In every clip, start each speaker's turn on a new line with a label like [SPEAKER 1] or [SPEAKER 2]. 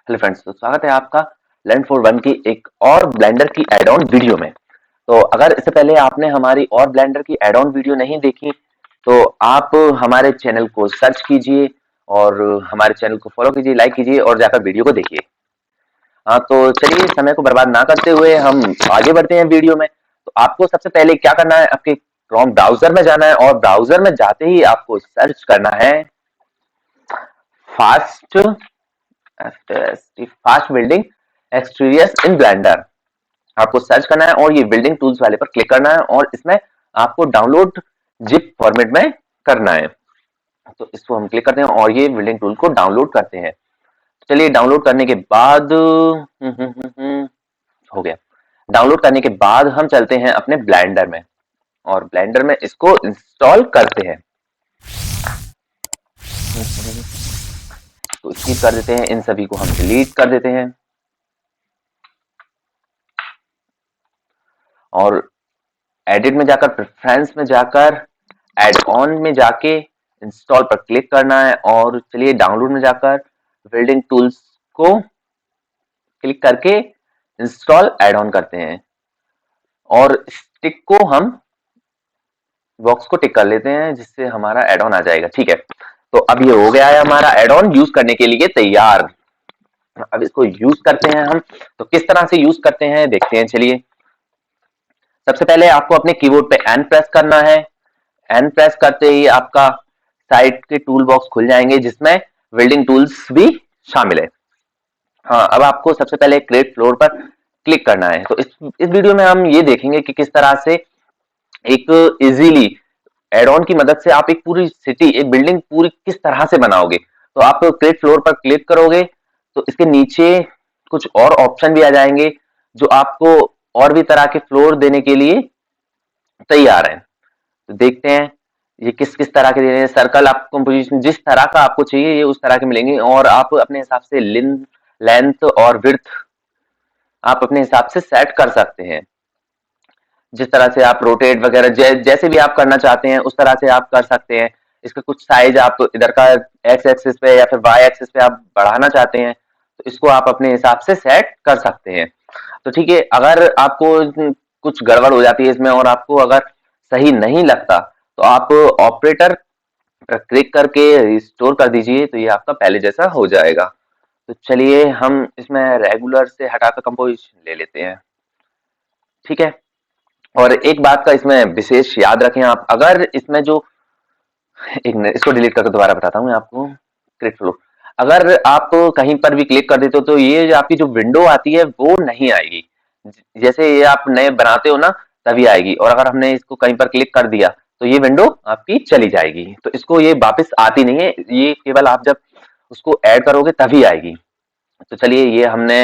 [SPEAKER 1] Hello friends, तो स्वागत है आपका लर्न फॉर वन की एक और ब्लेंडर की एड ऑन वीडियो में। तो अगर इससे पहले आपने हमारी और ब्लेंडर की एड ऑन वीडियो नहीं देखी तो आप हमारे चैनल को सर्च कीजिए और हमारे चैनल को फॉलो कीजिए, लाइक कीजिए और जाकर वीडियो को देखिए। हाँ, तो चलिए समय को बर्बाद ना करते हुए हम आगे बढ़ते हैं वीडियो में। तो आपको सबसे पहले क्या करना है, आपके क्रोम ब्राउजर में जाना है और ब्राउजर में जाते ही आपको सर्च करना है fast fast building exteriors in Blender. आपको सर्च करना है और ये बिल्डिंग टूल्स वाले पर क्लिक करना है और इसमें आपको डाउनलोड जिप फॉर्मेट में करना है। तो इसको हम क्लिक करते हैं और ये बिल्डिंग टूल को डाउनलोड करते हैं। चलिए डाउनलोड करने के बाद हो गया। डाउनलोड करने के बाद हम चलते हैं अपने ब्लेंडर में और ब्लेंडर में इसको इंस्टॉल करते हैं। तो स्किप कर देते हैं, इन सभी को हम डिलीट कर देते हैं और एडिट में जाकर, प्रेफरेंस में जाकर, एड ऑन में जाके इंस्टॉल पर क्लिक करना है और चलिए डाउनलोड में जाकर बिल्डिंग टूल्स को क्लिक करके इंस्टॉल एड ऑन करते हैं और टिक को हम बॉक्स को टिक कर लेते हैं जिससे हमारा एड ऑन आ जाएगा। ठीक है, तो अब ये हो गया है हमारा एड ऑन यूज करने के लिए तैयार। अब इसको यूज करते हैं हम। तो किस तरह से यूज करते हैं देखते हैं। चलिए सबसे पहले आपको अपने कीबोर्ड पे एन प्रेस करना है। एन प्रेस करते ही आपका साइड के टूल बॉक्स खुल जाएंगे जिसमें बिल्डिंग टूल्स भी शामिल है। हाँ, अब आपको सबसे पहले क्रिएट फ्लोर पर क्लिक करना है। तो इस वीडियो में हम ये देखेंगे कि किस तरह से एक इजीली एड ऑन की मदद से आप एक पूरी सिटी, एक बिल्डिंग पूरी किस तरह से बनाओगे। तो आप क्रिएट फ्लोर पर क्लिक करोगे तो इसके नीचे कुछ और ऑप्शन भी आ जाएंगे जो आपको और भी तरह के फ्लोर देने के लिए तैयार है। तो देखते हैं ये किस किस तरह के दे रहे हैं। सर्कल आप कंपोजिशन जिस तरह का आपको चाहिए ये उस तरह के मिलेंगे और आप अपने हिसाब से लेंथ और विड्थ आप अपने हिसाब से सेट कर सकते हैं। जिस तरह से आप रोटेट वगैरह जैसे भी आप करना चाहते हैं उस तरह से आप कर सकते हैं। इसका कुछ साइज आप इधर का एक्स एक्सिस पे या फिर वाई एक्सिस पे आप बढ़ाना चाहते हैं तो इसको आप अपने हिसाब से सेट कर सकते हैं। तो ठीक है, अगर आपको कुछ गड़बड़ हो जाती है इसमें और आपको अगर सही नहीं लगता तो आप ऑपरेटर पर क्लिक करके रिस्टोर कर दीजिए तो ये आपका पहले जैसा हो जाएगा। तो चलिए हम इसमें रेगुलर से हटाकर कंपोजिशन ले लेते हैं। ठीक है, और एक बात का इसमें विशेष याद रखें आप, अगर इसमें जो एक मिनट इसको डिलीट करके दोबारा बताता हूँ आपको। क्रिएट फ्लोर अगर आप कहीं पर भी क्लिक कर देते हो तो ये जो आपकी जो विंडो आती है वो नहीं आएगी। जैसे ये आप नए बनाते हो ना तभी आएगी और अगर हमने इसको कहीं पर क्लिक कर दिया तो ये विंडो आपकी चली जाएगी। तो इसको ये वापस आती नहीं है, ये केवल आप जब उसको ऐड करोगे तभी आएगी। तो चलिए ये हमने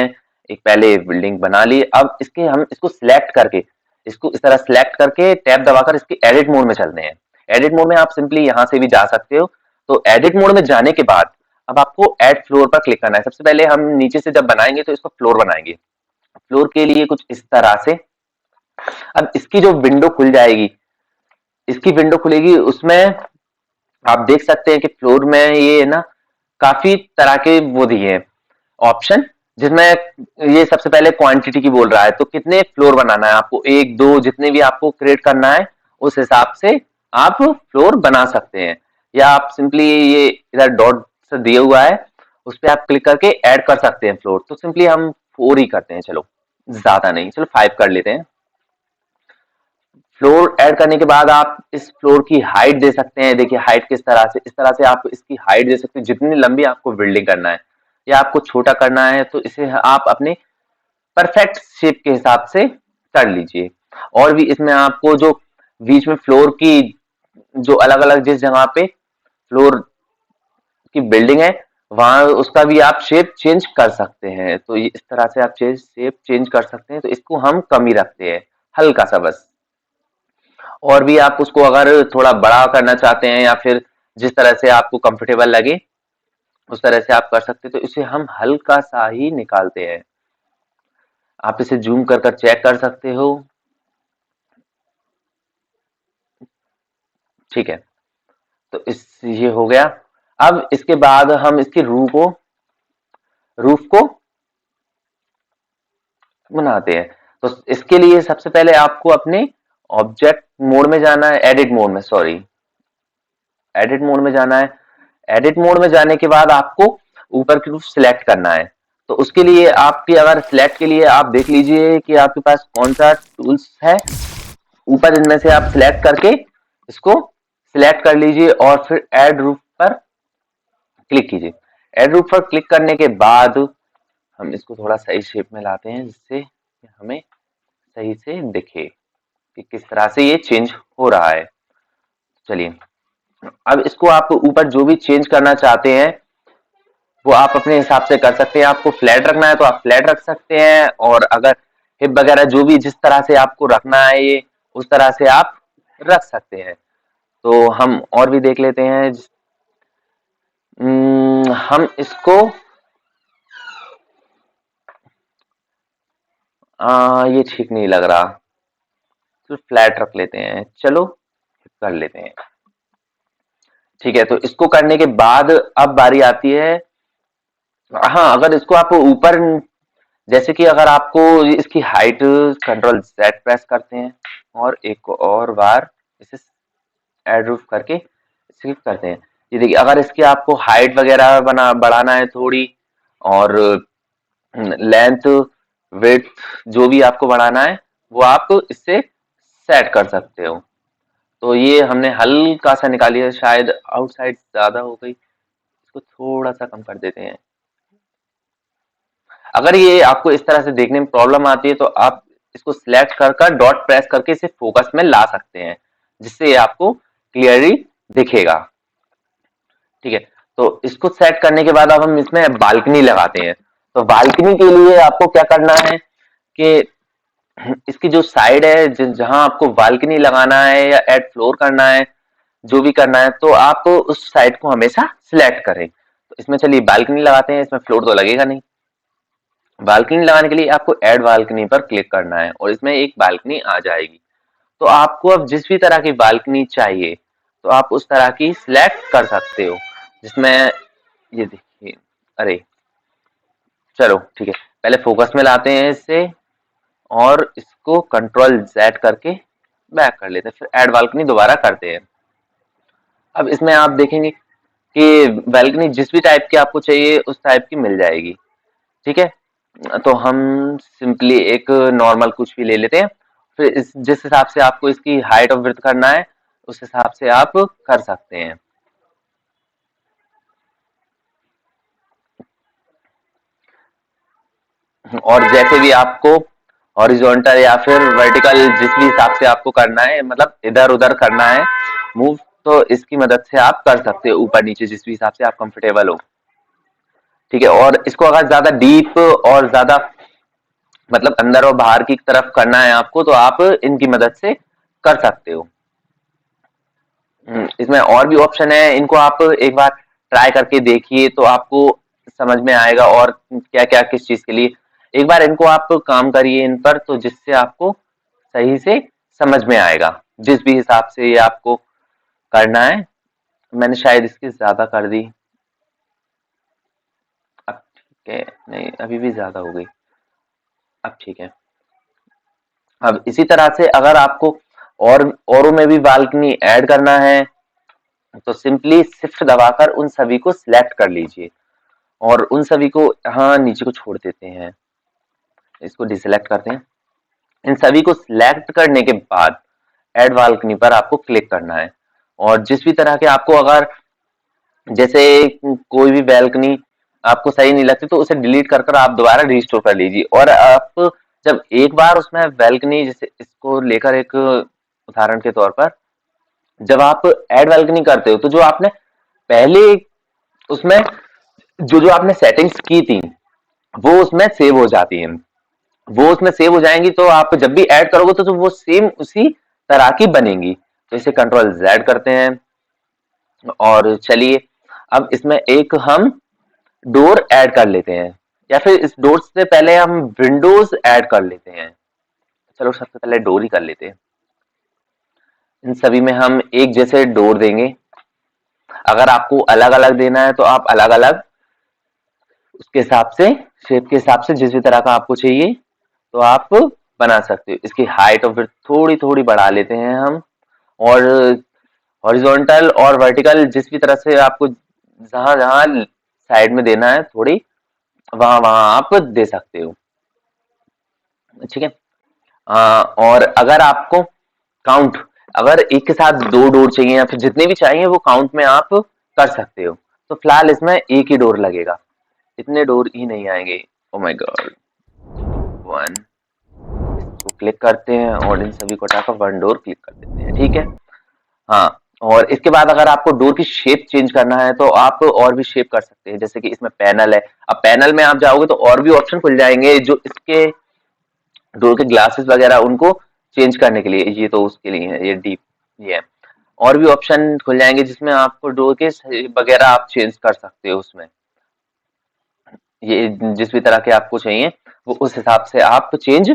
[SPEAKER 1] एक पहले बिल्डिंग बना ली। अब इसके हम इसको सिलेक्ट करके, इसको इस तरह सिलेक्ट करके टैब दबाकर इसके एडिट मोड में चलते हैं। एडिट मोड में आप सिंपली यहां से भी जा सकते हो। तो एडिट मोड में जाने के बाद अब आपको ऐड फ्लोर पर क्लिक करना है। सबसे पहले हम नीचे से जब बनाएंगे तो इसको फ्लोर बनाएंगे। फ्लोर के लिए कुछ इस तरह से अब इसकी जो विंडो खुल जाएगी, इसकी विंडो खुलेगी, उसमें आप देख सकते हैं कि फ्लोर में ये ना काफी तरह के वो दिए हैं ऑप्शन, जिसमें ये सबसे पहले क्वांटिटी की बोल रहा है। तो कितने फ्लोर बनाना है आपको, एक दो जितने भी आपको क्रिएट करना है उस हिसाब से आप फ्लोर बना सकते हैं। या आप सिंपली ये इधर डॉट से दिया हुआ है उस पर आप क्लिक करके ऐड कर सकते हैं फ्लोर। तो सिंपली हम 4 ही करते हैं, चलो ज्यादा नहीं, चलो 5 कर लेते हैं। फ्लोर ऐड करने के बाद आप इस फ्लोर की हाइट दे सकते हैं। देखिए हाइट किस तरह से, इस तरह से आप इसकी हाइट दे सकते हैं जितनी लंबी आपको बिल्डिंग करना है। या आपको छोटा करना है तो इसे आप अपने परफेक्ट शेप के हिसाब से कर लीजिए। और भी इसमें आपको जो बीच में फ्लोर की जो अलग अलग जिस जगह पे फ्लोर की बिल्डिंग है वहां उसका भी आप शेप चेंज कर सकते हैं। तो इस तरह से आप शेप चेंज कर सकते हैं। तो इसको हम कम ही रखते हैं, हल्का सा बस। और भी आप उसको अगर थोड़ा बड़ा करना चाहते हैं या फिर जिस तरह से आपको कंफर्टेबल लगे उस तरह से आप कर सकते हैं। तो इसे हम हल्का सा ही निकालते हैं। आप इसे जूम कर कर चेक कर सकते हो। ठीक है, तो इस ये हो गया। अब इसके बाद हम इसकी रूफ को बनाते हैं। तो इसके लिए सबसे पहले आपको अपने ऑब्जेक्ट मोड में जाना है, एडिट मोड में, सॉरी, एडिट मोड में जाना है। एडिट मोड में जाने के बाद आपको ऊपर की तरफ सिलेक्ट करना है। तो उसके लिए आपकी अगर सिलेक्ट के लिए आप देख लीजिए कि आपके पास कौन सा टूल्स है, ऊपर इनमें से आप सिलेक्ट करके इसको सिलेक्ट कर लीजिए और फिर ऐड रूफ पर क्लिक कीजिए। ऐड रूफ पर क्लिक करने के बाद हम इसको थोड़ा सही शेप में लाते हैं जिससे हमें सही से दिखे कि किस तरह से ये चेंज हो रहा है। चलिए, अब इसको आप ऊपर जो भी चेंज करना चाहते हैं वो आप अपने हिसाब से कर सकते हैं। आपको फ्लैट रखना है तो आप फ्लैट रख सकते हैं, और अगर हिप वगैरह जो भी जिस तरह से आपको रखना है ये उस तरह से आप रख सकते हैं। तो हम और भी देख लेते हैं। हम इसको ये ठीक नहीं लग रहा, तो फ्लैट रख लेते हैं, चलो कर लेते हैं। ठीक है, तो इसको करने के बाद अब बारी आती है, हाँ, अगर इसको आप ऊपर, जैसे कि अगर आपको इसकी हाइट, कंट्रोल जेड प्रेस करते हैं और एक और बार इसे ऐड रूफ करके स्किप करते हैं। ये देखिए, अगर इसकी आपको हाइट वगैरह बना बढ़ाना है थोड़ी, और लेंथ, विड्थ जो भी आपको बढ़ाना है वो आप इससे सेट कर सकते हो। तो ये हमने हल्का सा निकाली है, शायद आउटसाइड ज्यादा हो गई, इसको थोड़ा सा कम कर देते हैं। अगर ये आपको इस तरह से देखने में प्रॉब्लम आती है तो आप इसको सिलेक्ट कर डॉट प्रेस करके इसे फोकस में ला सकते हैं, जिससे ये आपको क्लियरली दिखेगा। ठीक है, तो इसको सेट करने के बाद अब हम इसमें बालकनी लगाते हैं। तो बालकनी के लिए आपको क्या करना है कि इसकी जो साइड है, जहां आपको बालकनी लगाना है या एड फ्लोर करना है, जो भी करना है, तो आप उस साइड को हमेशा सिलेक्ट करें। तो इसमें चलिए बालकनी लगाते हैं, इसमें फ्लोर तो लगेगा नहीं। बालकनी लगाने के लिए आपको ऐड बालकनी पर क्लिक करना है और इसमें एक बालकनी आ जाएगी। तो आपको अब जिस भी तरह की बालकनी चाहिए तो आप उस तरह की सिलेक्ट कर सकते हो, जिसमें ये देखिए, अरे चलो ठीक है, पहले फोकस में लाते हैं इसे और इसको कंट्रोल जेड करके बैक कर लेते हैं, फिर ऐड बालकनी दोबारा करते हैं। अब इसमें आप देखेंगे कि बालकनी जिस भी टाइप की आपको चाहिए उस टाइप की मिल जाएगी। ठीक है, तो हम सिंपली एक नॉर्मल कुछ भी ले लेते हैं, फिर जिस हिसाब से आपको इसकी हाइट और विड्थ करना है उस हिसाब से आप कर सकते हैं। और जैसे भी आपको हॉरिजॉन्टल या फिर वर्टिकल जिस भी हिसाब से आपको करना है, मतलब इधर उधर करना है मूव, तो इसकी मदद से आप कर सकते हो ऊपर नीचे जिस भी हिसाब से आप कंफर्टेबल हो। ठीक है, और इसको अगर ज्यादा डीप और ज्यादा मतलब अंदर और बाहर की तरफ करना है आपको तो आप इनकी मदद से कर सकते हो। इसमें और भी ऑप्शन है, इनको आप एक बार ट्राई करके देखिए तो आपको समझ में आएगा और क्या क्या किस चीज के लिए। एक बार इनको आप काम करिए इन पर, तो जिससे आपको सही से समझ में आएगा जिस भी हिसाब से ये आपको करना है। मैंने शायद इसकी ज्यादा कर दी, अब ठीक है, नहीं अभी भी ज्यादा हो गई, अब ठीक है। अब इसी तरह से अगर आपको और औरों में भी बालकनी ऐड करना है तो सिंपली शिफ्ट दबाकर उन सभी को सिलेक्ट कर लीजिए और उन सभी को यहाँ नीचे को छोड़ देते हैं, इसको डिसेलेक्ट करते हैं। इन सभी को सिलेक्ट करने के बाद ऐड बालकनी पर आपको क्लिक करना है, और जिस भी तरह के आपको अगर जैसे कोई भी बालकनी आपको सही नहीं लगती तो उसे डिलीट कर आप दोबारा रिस्टोर कर लीजिए। और आप जब एक बार उसमें बालकनी, जैसे इसको लेकर एक उदाहरण के तौर पर, जब आप ऐड बालकनी करते हो तो जो आपने पहले उसमें जो जो आपने सेटिंग्स की थी वो उसमें सेव हो जाती हैं, वो उसमें सेव हो जाएंगी, तो आप जब भी ऐड करोगे तो वो सेम उसी तरह की बनेंगी। तो इसे कंट्रोल जेड करते हैं और चलिए अब इसमें एक हम डोर ऐड कर लेते हैं, या फिर इस डोर से पहले हम विंडोज ऐड कर लेते हैं। चलो सबसे पहले डोर ही कर लेते हैं। इन सभी में हम एक जैसे डोर देंगे। अगर आपको अलग अलग देना है तो आप अलग अलग उसके हिसाब से, शेप के हिसाब से जिस भी तरह का आपको चाहिए तो आप बना सकते हो। इसकी हाइट और फिर थोड़ी थोड़ी बढ़ा लेते हैं हम, और हॉरिजॉन्टल और वर्टिकल जिस भी तरह से आपको जहां जहां साइड में देना है थोड़ी, वहां वहां आप दे सकते हो। ठीक है। और अगर आपको काउंट, अगर एक के साथ दो डोर चाहिए या फिर जितने भी चाहिए वो काउंट में आप कर सकते हो। तो फिलहाल इसमें एक ही डोर लगेगा, इतने डोर ही नहीं आएंगे। ओ माय गॉड, वन, इसको क्लिक करते हैं और इन सभी को हटाकर वन डोर क्लिक कर देते हैं। ठीक है। हाँ, और इसके बाद अगर आपको डोर की शेप चेंज करना है तो आप और भी शेप कर सकते हैं, जैसे कि इसमें पैनल है। अब पैनल में आप जाओगे तो और भी ऑप्शन खुल जाएंगे जो इसके डोर के ग्लासेस वगैरह उनको चेंज करने के लिए, ये तो उसके लिए है, ये डीप, ये है। और भी ऑप्शन खुल जाएंगे जिसमें आपको डोर के वगैरह आप चेंज कर सकते हो उसमें, ये जिस भी तरह के आपको चाहिए वो उस हिसाब से आप चेंज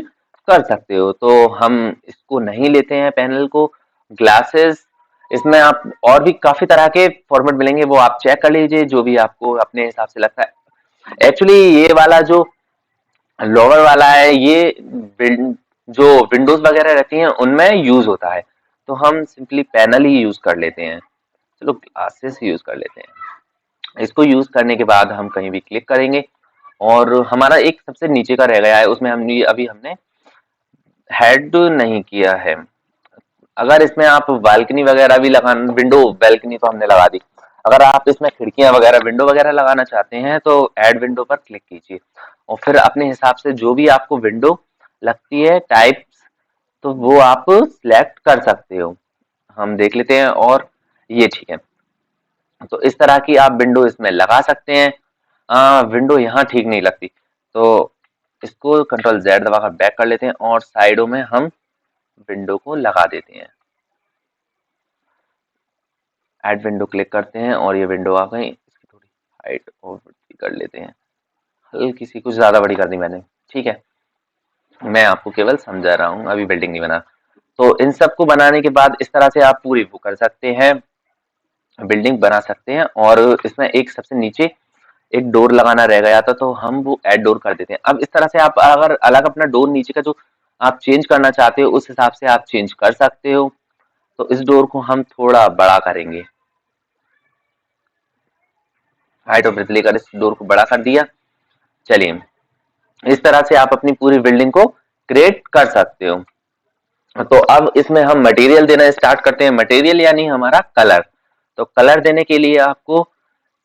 [SPEAKER 1] कर सकते हो। तो हम इसको नहीं लेते हैं पैनल को, ग्लासेस। इसमें आप और भी काफी तरह के फॉर्मेट मिलेंगे, वो आप चेक कर लीजिए जो भी आपको अपने हिसाब से लगता है। एक्चुअली ये वाला जो लोअर वाला है ये जो विंडोज वगैरह रहती हैं उनमें यूज होता है, तो हम सिंपली पैनल ही यूज कर लेते हैं। चलो ग्लासेस यूज कर लेते हैं। इसको यूज करने के बाद हम कहीं भी क्लिक करेंगे और हमारा एक सबसे नीचे का रह गया है, उसमें हमने अभी हमने हेड नहीं किया है। अगर इसमें आप बालकनी वगैरह भी लगाना, विंडो बालकनी तो हमने लगा दी, अगर आप इसमें खिड़कियां वगैरह विंडो वगैरह लगाना चाहते हैं तो ऐड विंडो पर क्लिक कीजिए और फिर अपने हिसाब से जो भी आपको विंडो लगती है टाइप, तो वो आप सिलेक्ट कर सकते हो। हम देख लेते हैं, और ये ठीक है। तो इस तरह की आप विंडो इसमें लगा सकते हैं। विंडो यहाँ ठीक नहीं लगती तो इसको कंट्रोल जेड दबाकर बैक कर लेते हैं और साइडों में हम विंडो को लगा देते हैं। ऐड विंडो क्लिक करते हैं और ये विंडो आ गई। इसकी थोड़ी हाइट और वृद्धि कर लेते हैं, हल्की सी, कुछ ज्यादा बड़ी कर दी मैंने। ठीक है, मैं आपको केवल समझा रहा हूँ, अभी बिल्डिंग नहीं बना। तो इन सबको बनाने के बाद इस तरह से आप पूरी वो कर सकते हैं, बिल्डिंग बना सकते हैं। और इसमें एक सबसे नीचे एक डोर लगाना रह गया था तो हम वो ऐड डोर कर देते हैं। अब इस तरह से आप अगर अलग अपना डोर नीचे का जो आप चेंज करना चाहते हो उस हिसाब से आप चेंज कर सकते हो। तो इस डोर को हम थोड़ा बड़ा करेंगे, हाइट और ब्रेथ लेकर इस डोर को बड़ा कर दिया। चलिए, इस तरह से आप अपनी पूरी बिल्डिंग को क्रिएट कर सकते हो। तो अब इसमें हम मटेरियल देना स्टार्ट करते हैं। मटेरियल यानी हमारा कलर। तो कलर देने के लिए आपको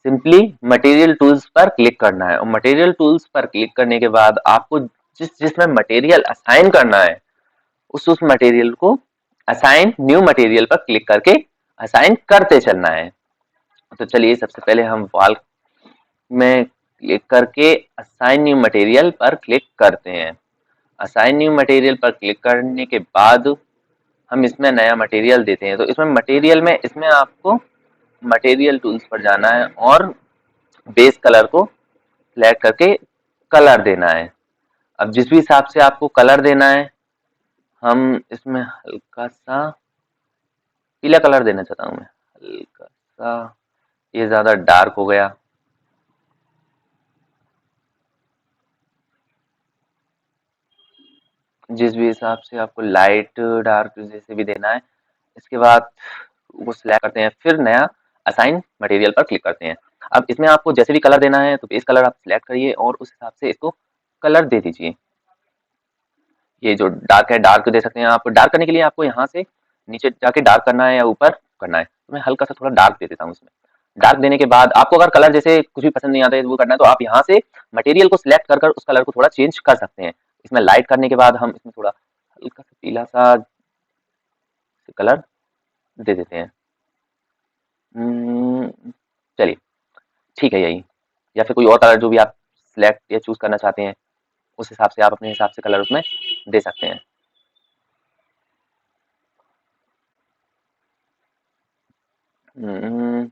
[SPEAKER 1] सिंपली मटेरियल टूल्स पर क्लिक करना है और मटेरियल टूल्स पर क्लिक करने के बाद आपको जिसमें मटेरियल असाइन करना है उस मटेरियल को असाइन न्यू मटेरियल पर क्लिक करके असाइन करते चलना है। तो चलिए, सबसे पहले हम वॉल में क्लिक करके असाइन न्यू मटेरियल पर क्लिक करते हैं। असाइन न्यू मटेरियल पर क्लिक करने के बाद हम इसमें नया मटेरियल देते हैं। तो इसमें मटेरियल में इसमें आपको मटेरियल टूल्स पर जाना है और बेस कलर को सिलेक्ट करके कलर देना है। अब जिस भी हिसाब से आपको कलर देना है, हम इसमें हल्का सा पीला कलर देना चाहता हूं मैं, हल्का सा, ये ज्यादा डार्क हो गया। जिस भी हिसाब से आपको लाइट डार्क जैसे भी देना है, इसके बाद वो सिलेक्ट करते हैं, फिर नया असाइन मटेरियल पर क्लिक करते हैं। अब इसमें आपको जैसे भी कलर देना है तो बेस कलर आप सिलेक्ट करिए और उस हिसाब से इसको कलर दे दीजिए। ये जो डार्क है डार्क दे सकते हैं आप। डार्क करने के लिए आपको यहाँ से नीचे जाके डार्क करना है या ऊपर करना है, तो मैं हल्का सा थोड़ा डार्क दे देता हूँ इसमें। डार्क देने के बाद आपको अगर कलर जैसे कुछ भी पसंद नहीं आता है वो करना है तो आप यहाँ से मटेरियल को सिलेक्ट कर उस कलर को थोड़ा चेंज कर सकते हैं। इसमें लाइट करने के बाद हम इसमें थोड़ा हल्का सा पीला सा कलर दे देते हैं। चलिए, ठीक है यही, या फिर कोई और कलर जो भी आप सिलेक्ट या चूज करना चाहते हैं उस हिसाब से आप अपने हिसाब से कलर उसमें दे सकते हैं। हम्म,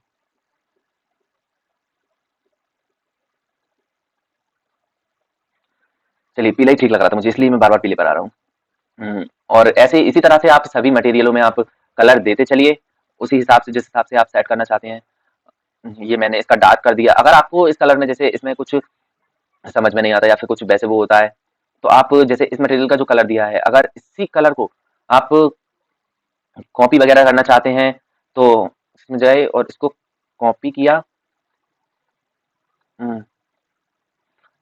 [SPEAKER 1] चलिए, पीला ही ठीक लग रहा था मुझे, इसलिए मैं बार बार पीले पर आ रहा हूँ। और ऐसे इसी तरह से आप सभी मटेरियलों में आप कलर देते चलिए उसी हिसाब से, जिस हिसाब से आप सेट करना चाहते हैं। ये मैंने इसका डार्क कर दिया। अगर आपको इस कलर में जैसे इसमें कुछ समझ में नहीं आता या फिर कुछ वैसे वो होता है तो आप जैसे इस मटेरियल का जो कलर दिया है, अगर इसी कलर को आप कॉपी वगैरह करना चाहते हैं तो इसमें जाए और इसको कॉपी किया,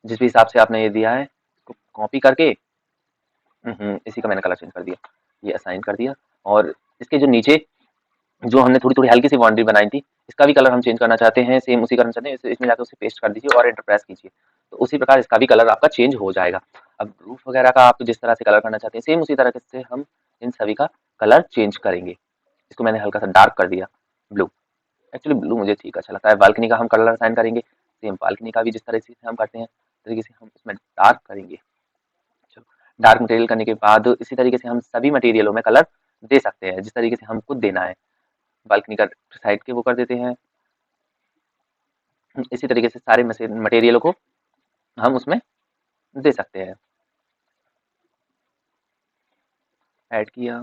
[SPEAKER 1] जिस भी हिसाब से आपने ये दिया है इसको कॉपी करके, इसी का मैंने कलर चेंज कर दिया, ये असाइन कर दिया। और इसके जो नीचे जो हमने थोड़ी थोड़ी हल्की सी बाउंड्री बनाई थी, इसका भी कलर हम चेंज करना चाहते हैं, सेम उसी करना चाहते हैं, इसमें जाकर उसे पेस्ट कर दीजिए और एंटर प्रेस कीजिए, तो उसी प्रकार इसका भी कलर आपका चेंज हो जाएगा। अब रूफ वगैरह का आप जिस तरह से कलर करना चाहते हैं, सेम उसी तरह से हम इन सभी का कलर चेंज करेंगे। इसको मैंने हल्का सा डार्क कर दिया, ब्लू, एक्चुअली ब्लू मुझे ठीक अच्छा लगता है। बालकनी का हम कलर असाइन करेंगे, सेम बालकनी का भी जिस तरह से हम करते हैं तरीके से हम इसमें डार्क करेंगे। चलो, डार्क मटेरियल करने के बाद इसी तरीके से हम सभी मटेरियलों में कलर दे सकते हैं जिस तरीके से हमको देना है। बालकनी का साइड के वो कर देते हैं, इसी तरीके से सारे मटेरियलों को हम उसमें दे सकते हैं। ऐड किया,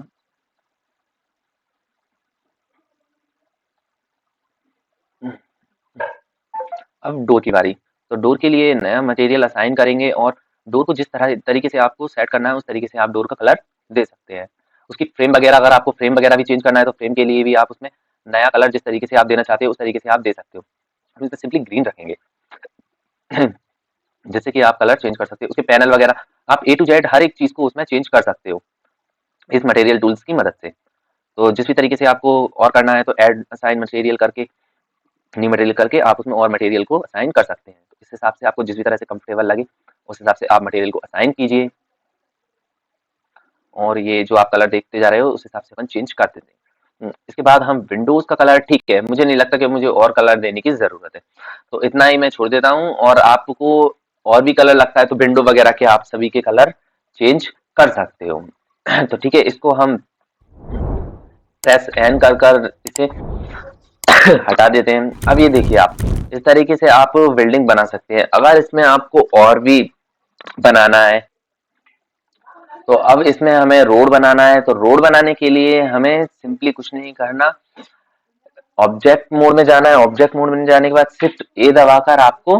[SPEAKER 1] अब डोर की बारी। तो डोर के लिए नया मटेरियल असाइन करेंगे और डोर को जिस तरह तरीके से आपको सेट करना है उस तरीके से आप डोर का कलर दे सकते हैं। उसकी फ्रेम वगैरह, अगर आपको फ्रेम वगैरह भी चेंज करना है तो फ्रेम के लिए भी आप उसमें नया कलर जिस तरीके से आप देना चाहते हो उस तरीके से आप दे सकते हो। हम इसमें सिंपली ग्रीन रखेंगे जैसे कि आप कलर चेंज कर सकते हो। उसके पैनल वगैरह आप ए टू जेड हर एक चीज को उसमें चेंज कर सकते हो इस मटेरियल टूल्स की मदद से। तो जिस भी तरीके से आपको और करना है तो ऐड असाइन मटेरियल करके, न्यू मटेरियल करके आप उसमें और मटेरियल को असाइन कर सकते हैं। तो इस हिसाब से आपको जिस भी तरह से कंफर्टेबल लगे उस हिसाब से आप मटेरियल को असाइन कीजिए और ये जो आप कलर देखते जा रहे हो उस हिसाब से अपन चेंज कर देते हैं। इसके बाद हम विंडोज का कलर, ठीक है, मुझे नहीं लगता कि मुझे और कलर देने की जरूरत है, तो इतना ही मैं छोड़ देता हूँ। और आपको और भी कलर लगता है तो विंडो वगैरह के आप सभी के कलर चेंज कर सकते हो तो ठीक है, इसको हम प्रेस एन कर कर इसे हटा देते हैं। अब ये देखिए, आप इस तरीके से आप बिल्डिंग बना सकते हैं। अगर इसमें आपको और भी बनाना है तो अब इसमें हमें रोड बनाना है, तो रोड बनाने के लिए हमें सिंपली कुछ नहीं करना, ऑब्जेक्ट मोड में जाना है। ऑब्जेक्ट मोड में जाने के बाद शिफ्ट ए दबाकर आपको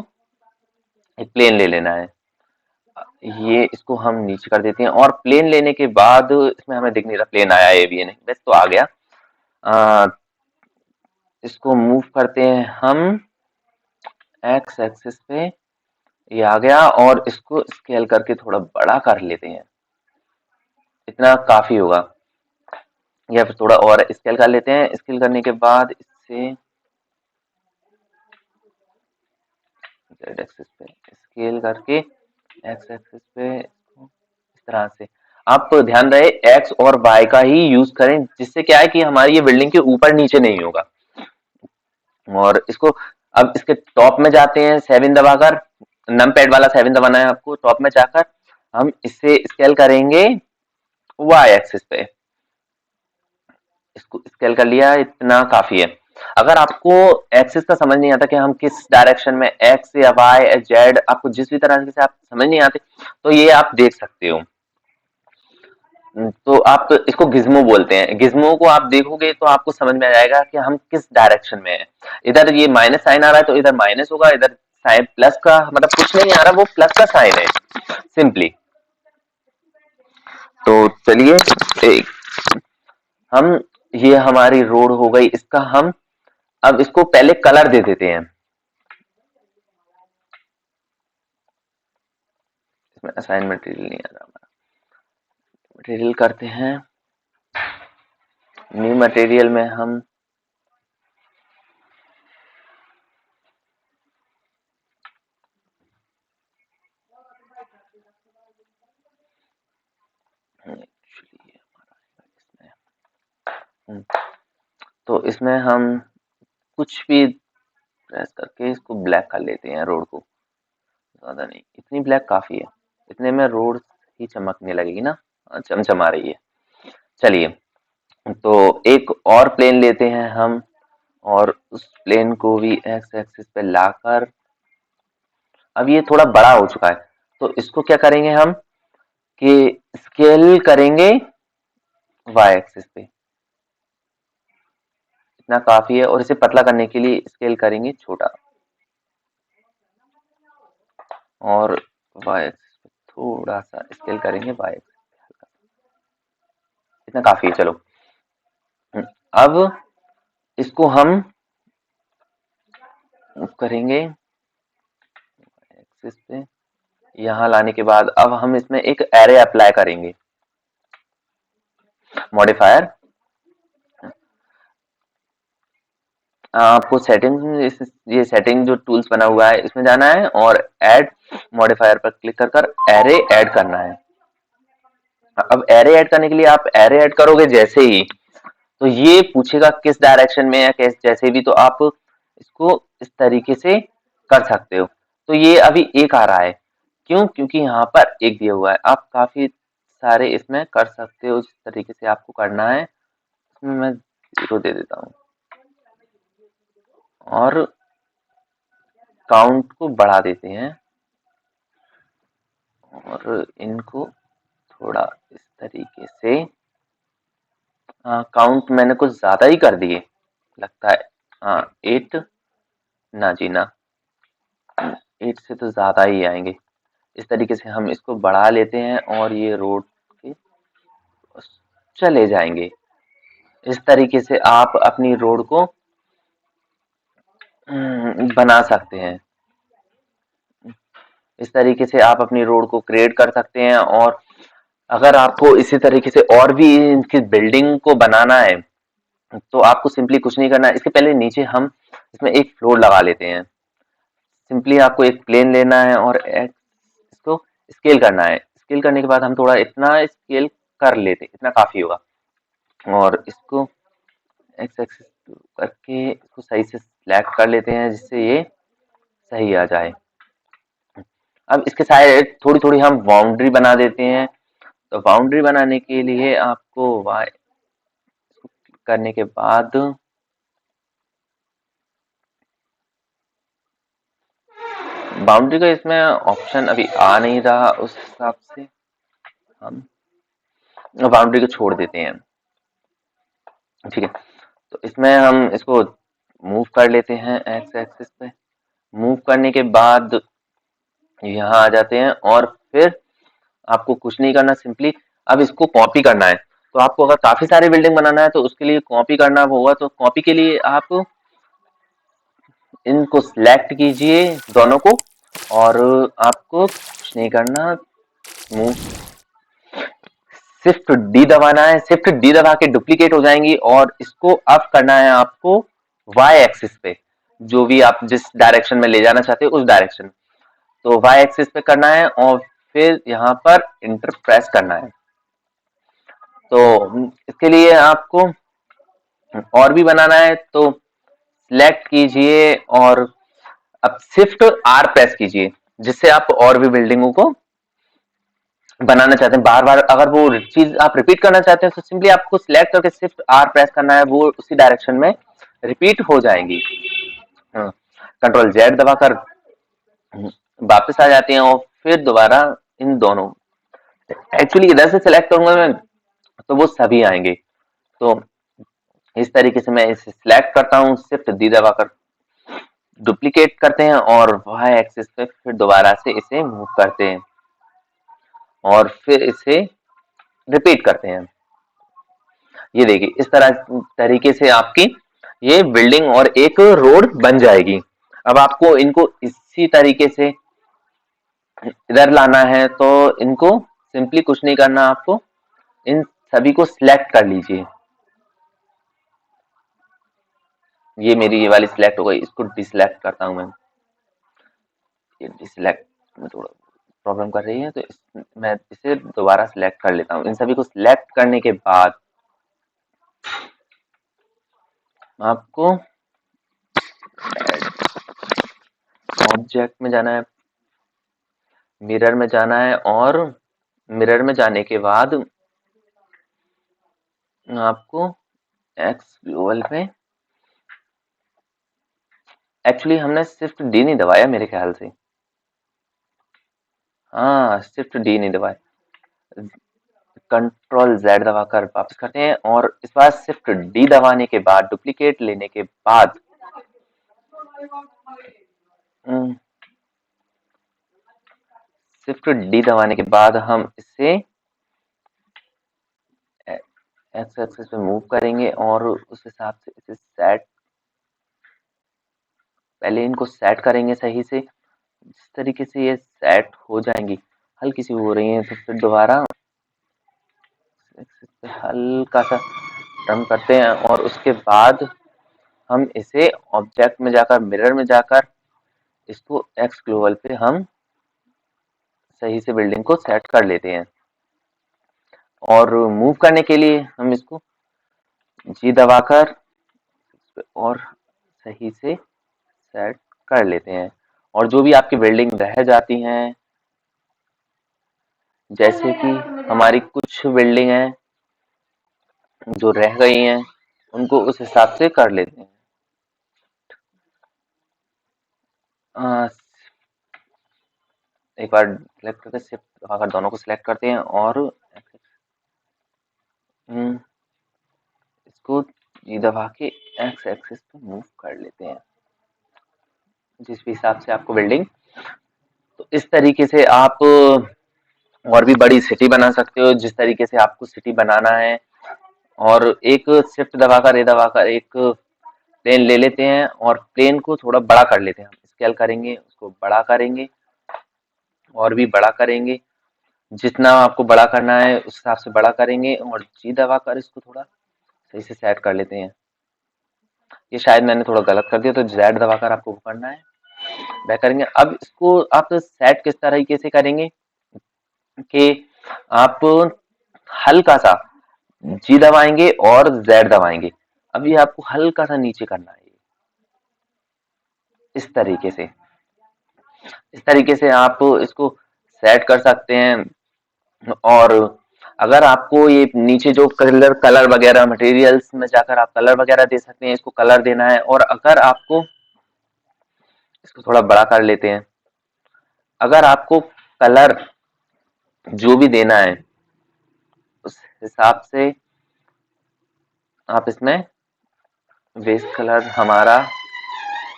[SPEAKER 1] एक प्लेन ले लेना है। ये इसको हम नीचे कर देते हैं और प्लेन लेने के बाद इसमें हमें दिख नहीं रहा प्लेन आया है भी नहीं, बस तो आ गया। इसको मूव करते हैं हम एक्स एक्सिस पे, ये आ गया, और इसको स्केल करके थोड़ा बड़ा कर लेते हैं, इतना काफी होगा। या फिर थोड़ा और स्केल कर लेते हैं। स्केल करने के बाद इससे जेड एक्सिस पे स्केल करके एक्स एक्सिस पे इस तरह से आप ध्यान रहे एक्स और वाई का ही यूज करें, जिससे क्या है कि हमारी ये बिल्डिंग के ऊपर नीचे नहीं होगा। और इसको अब इसके टॉप में जाते हैं 7 दबाकर, नम पैड वाला 7 दबाना है आपको। टॉप में जाकर हम इससे स्केल करेंगे वाई एक्सिस पे, इसको स्केल कर लिया, इतना काफी है। अगर आपको एक्सिस का समझ नहीं आता कि हम किस डायरेक्शन में एक्स या वाई या जेड, आपको जिस भी तरह से आप समझ नहीं आते तो ये आप देख सकते हो। तो आप इसको गिज्मो बोलते हैं। गिज्मो को आप देखोगे तो आपको समझ में आ जाएगा कि हम किस डायरेक्शन में है। इधर ये माइनस साइन आ रहा है तो इधर माइनस होगा, इधर साइन प्लस का, मतलब कुछ नहीं आ रहा, वो प्लस का साइन है सिंपली। तो चलिए, एक हम, ये हमारी रोड हो गई, इसका हम अब इसको पहले कलर दे देते हैं। इसमें असाइन मटेरियल नहीं आ रहा हमारा, मटेरियल करते हैं, न्यू मटेरियल में हम तो इसमें हम कुछ भी प्रेस करके इसको ब्लैक कर लेते हैं रोड को, ज्यादा नहीं, इतनी ब्लैक काफी है। इतने में रोड ही चमकने लगेगी ना, चमचमा रही है। चलिए, तो एक और प्लेन लेते हैं हम और उस प्लेन को भी एक्स एक्सिस पे लाकर, अब ये थोड़ा बड़ा हो चुका है तो इसको क्या करेंगे हम कि स्केल करेंगे वाई एक्सिस पे, इतना काफी है। और इसे पतला करने के लिए स्केल करेंगे छोटा और वाई एक्सिस पे थोड़ा सा स्केल करेंगे y, इतना काफी है। चलो अब इसको हम करेंगे एक्सिस पे, यहाँ लाने के बाद अब हम इसमें एक एरे अप्लाई करेंगे। मॉडिफायर, आपको सेटिंग, ये सेटिंग जो टूल्स बना हुआ है इसमें जाना है और ऐड मॉडिफायर पर क्लिक कर कर एरे ऐड करना है। अब एरे ऐड करने के लिए आप एरे ऐड करोगे जैसे ही, तो ये पूछेगा किस डायरेक्शन में या जैसे भी, तो आप इसको इस तरीके से कर सकते हो। तो ये अभी एक आ रहा है, क्यों? क्योंकि यहाँ पर एक दिया हुआ है। आप काफी सारे इसमें कर सकते हो जिस तरीके से आपको करना है। इसमें मैं 0 दे देता हूँ और काउंट को बढ़ा देते हैं और इनको थोड़ा इस तरीके से, काउंट मैंने कुछ ज्यादा ही कर दिए लगता है। हाँ 8, ना जी ना, 8 से तो ज्यादा ही आएंगे। इस तरीके से हम इसको बढ़ा लेते हैं और ये रोड के चले जाएंगे। इस तरीके से आप अपनी रोड को बना सकते हैं। इस तरीके से आप अपनी रोड को क्रिएट कर सकते हैं। और अगर आपको इसी तरीके से और भी इनकी बिल्डिंग को बनाना है तो आपको सिंपली कुछ नहीं करना है। इसके पहले नीचे हम इसमें एक फ्लोर लगा लेते हैं। सिंपली आपको एक प्लेन लेना है और इसको स्केल करना है। स्केल करने के बाद हम थोड़ा इतना स्केल कर लेते, इतना काफी होगा। और इसको एक्स एक्सिस करके इसको सही से सिलेक्ट कर लेते हैं जिससे ये सही आ जाए। अब इसके साइड थोड़ी थोड़ी हम बाउंड्री बना देते हैं। तो बाउंड्री बनाने के लिए आपको वाई करने के बाद बाउंड्री का इसमें ऑप्शन अभी आ नहीं रहा, उस हिसाब से हम बाउंड्री को छोड़ देते हैं। ठीक है, तो इसमें हम इसको मूव कर लेते हैं एक्स एक्सिस पे। मूव करने के बाद यहाँ आ जाते हैं और फिर आपको कुछ नहीं करना, सिंपली अब इसको कॉपी करना है। तो आपको अगर काफी सारी बिल्डिंग बनाना है तो उसके लिए कॉपी करना होगा। तो कॉपी के लिए आप इनको सिलेक्ट कीजिए दोनों को और आपको कुछ नहीं करना, मूव शिफ्ट डी दबाना है। शिफ्ट डी दबा के डुप्लीकेट हो जाएंगी और इसको अब करना है आपको वाई एक्सिस पे, जो भी आप जिस डायरेक्शन में ले जाना चाहते हो उस डायरेक्शन। तो वाई एक्सिस पे करना है और फिर यहाँ पर इंटर प्रेस करना है। तो इसके लिए आपको और भी बनाना है तो सिलेक्ट कीजिए और अब शिफ्ट आर प्रेस कीजिए, जिससे आप और भी बिल्डिंगों को बनाना चाहते हैं। बार बार अगर वो चीज आप रिपीट करना चाहते हैं तो सिंपली आपको सिलेक्ट करके शिफ्ट आर प्रेस करना है, वो उसी डायरेक्शन में रिपीट हो जाएंगी। कंट्रोल जेड दबाकर वापस आ जाती हैं और फिर दोबारा इन दोनों, एक्चुअली इधर से सिलेक्ट करूंगा मैं तो वो सभी आएंगे। तो इस तरीके से मैं इसे सिलेक्ट करता हूँ, शिफ्ट डी दबाकर डुप्लीकेट करते हैं और वाई एक्सिस पे फिर दोबारा से इसे मूव करते हैं और फिर इसे रिपीट करते हैं। ये देखिए इस तरीके से आपकी ये बिल्डिंग और एक रोड बन जाएगी। अब आपको इनको इसी तरीके से इधर लाना है तो इनको सिंपली कुछ नहीं करना, आपको इन सभी को सिलेक्ट कर लीजिए। ये मेरी ये वाली सिलेक्ट हो गई, इसको डिसलेक्ट करता हूं मैं। ये डिसलेक्ट में थोड़ा प्रॉब्लम कर रही है तो मैं इसे दोबारा सिलेक्ट कर लेता हूँ। इन सभी को सिलेक्ट करने के बाद आपको ऑब्जेक्ट में जाना है, मिरर में जाना है और मिरर में जाने के बाद आपको एक्स व्यूअल पे, एक्चुअली हमने शिफ्ट डी नहीं दबाया मेरे ख्याल से। हाँ शिफ्ट डी नहीं दबाया, कंट्रोल जेड दबाकर वापस करते हैं और इस बार शिफ्ट डी दबाने के बाद डुप्लीकेट लेने के बाद शिफ्ट डी दबाने के बाद हम इसे एक्स एक्सिस पे मूव करेंगे और उस हिसाब से इसे सेट, पहले इनको सेट करेंगे सही से। जिस तरीके से ये सेट हो जाएंगी, हल्की सी हो रही है तो फिर दोबारा हल्का सा टर्न करते हैं और उसके बाद हम इसे ऑब्जेक्ट में जाकर, मिरर में जाकर इसको एक्स ग्लोबल पे हम सही से बिल्डिंग को सेट कर लेते हैं। और मूव करने के लिए हम इसको जी दबाकर और सही से सेट कर लेते हैं। और जो भी आपकी बिल्डिंग रह जाती हैं, जैसे कि हमारी कुछ बिल्डिंग है जो रह गई हैं, उनको उस हिसाब से कर लेते हैं। एक बार सिलेक्ट करके शिफ्ट दबाकर दोनों को सिलेक्ट करते हैं और इसको जी दबा के एक्स एक्सिस पे मूव कर लेते हैं, जिस भी हिसाब से आपको बिल्डिंग। तो इस तरीके से आप और भी बड़ी सिटी बना सकते हो, जिस तरीके से आपको सिटी बनाना है। और एक शिफ्ट दबाकर ए दबाकर एक प्लेन ले लेते हैं और प्लेन को थोड़ा बड़ा कर लेते हैं। हम स्केल करेंगे, उसको बड़ा करेंगे और भी बड़ा करेंगे, जितना आपको बड़ा करना है उस हिसाब से बड़ा करेंगे और जी दबाकर इसको थोड़ा सही से सेट कर लेते हैं। ये शायद मैंने थोड़ा गलत कर दिया, तो जेड दबाकर आपको वो करना है, बैक करेंगे। अब इसको आप सेट किस तरीके से करेंगे कि आप हल्का सा जी दबाएंगे और जेड दबाएंगे। अभी आपको हल्का सा नीचे करना है, इस तरीके से। इस तरीके से आप इसको सेट कर सकते हैं। और अगर आपको ये नीचे जो कलर वगैरह मटेरियल्स में जाकर आप कलर वगैरह दे सकते हैं, इसको कलर देना है। और अगर आपको इसको थोड़ा बड़ा कर लेते हैं, अगर आपको कलर जो भी देना है उस हिसाब से आप इसमें, बेस कलर हमारा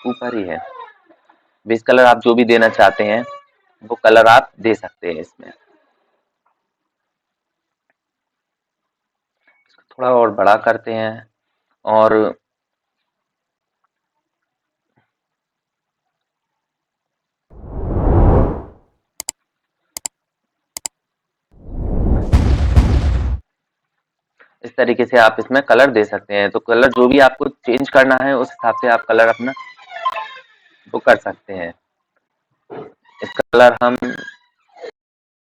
[SPEAKER 1] ऊपर ही है, बेस कलर आप जो भी देना चाहते हैं वो कलर आप दे सकते हैं इसमें। थोड़ा और बड़ा करते हैं और इस तरीके से आप इसमें कलर दे सकते हैं। तो कलर जो भी आपको चेंज करना है उस हिसाब से आप कलर अपना वो कर सकते हैं। इसका कलर हम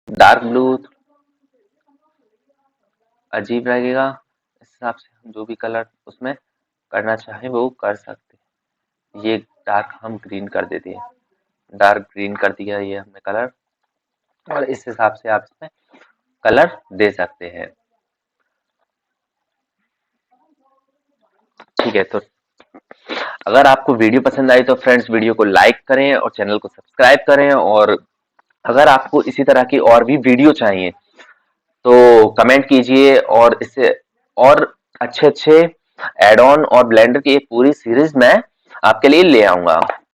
[SPEAKER 1] डार्क ब्लू अजीब लगेगा, इस हिसाब से हम जो भी कलर उसमें करना चाहें वो कर सकते हैं। ये डार्क हम ग्रीन कर देते हैं, डार्क ग्रीन कर दिया ये हमने कलर। और इस हिसाब से आप इसमें कलर दे सकते हैं। ठीक है, तो अगर आपको वीडियो पसंद आई तो फ्रेंड्स वीडियो को लाइक करें और चैनल को सब्सक्राइब करें। और अगर आपको इसी तरह की और भी वीडियो चाहिए तो कमेंट कीजिए, और इससे और अच्छे अच्छे एड ऑन और ब्लेंडर की एक पूरी सीरीज मैं आपके लिए ले आऊंगा।